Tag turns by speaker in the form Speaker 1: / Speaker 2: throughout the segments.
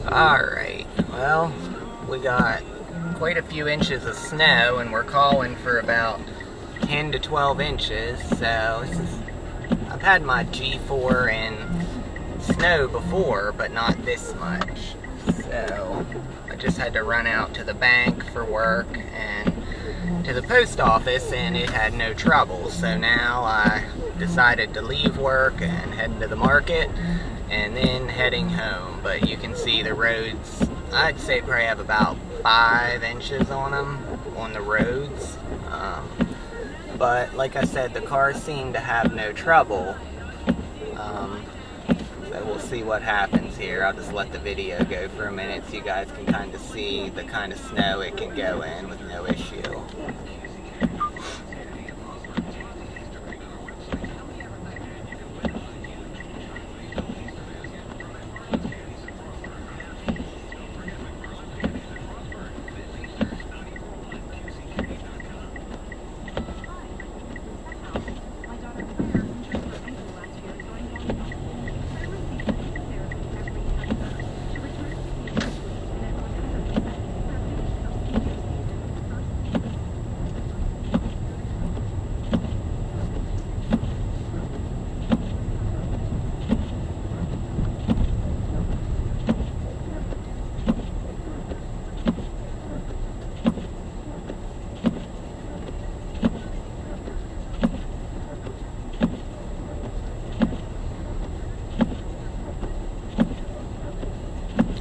Speaker 1: Alright, well, we got quite a few inches of snow and we're calling for about 10 to 12 inches, so I've had my G4 in snow before, but not this much. So I just had to run out to the bank for work and to the post office, and it had no trouble. So now I decided to leave work and head into the market and then heading home. But you can see the roads, I'd say probably have about 5 inches on them on the roads. But like I said, the cars seem to have no trouble. So we'll see what happens here. I'll just let the video go for a minute so you guys can kind of see the kind of snow it can go in with no issue.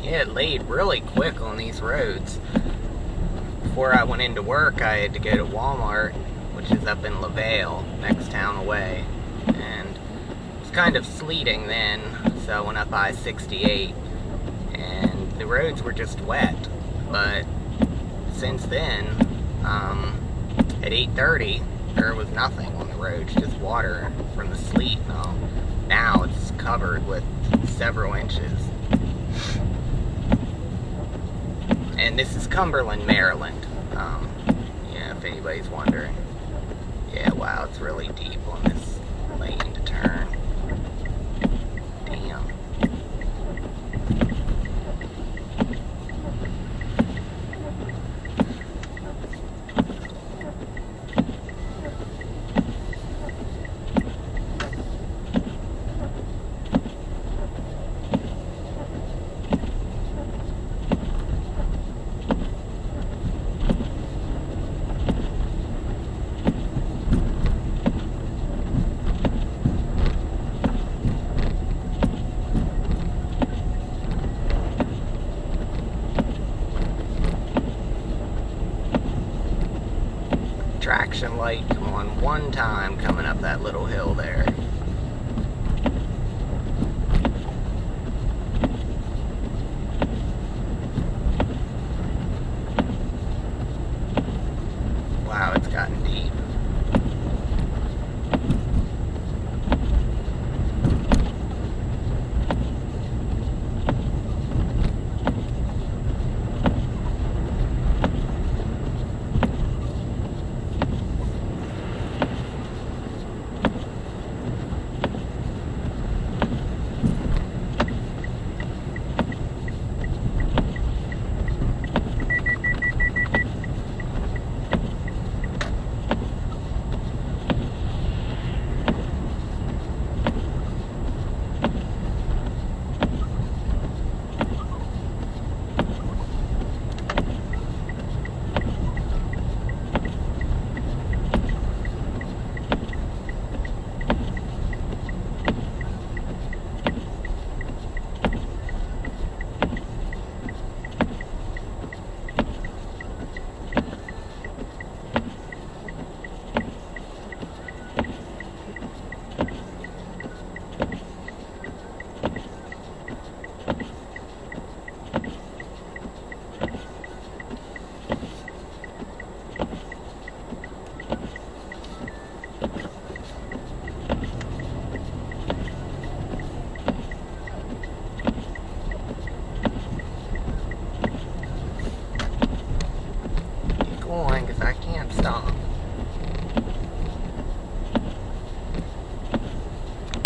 Speaker 1: It laid really quick on these roads. Before I went into work, I had to go to Walmart, which is up in LaVale, next town away, and it was kind of sleeting then, so I went up I-68, and the roads were just wet. But since then, at 8:30, there was nothing on the roads, just water from the sleet. Now it's covered with several inches. And this is Cumberland, Maryland. Yeah, if anybody's wondering. Yeah, wow, it's really deep on this lane to turn. Damn. Traction light come on one time coming up that little hill there.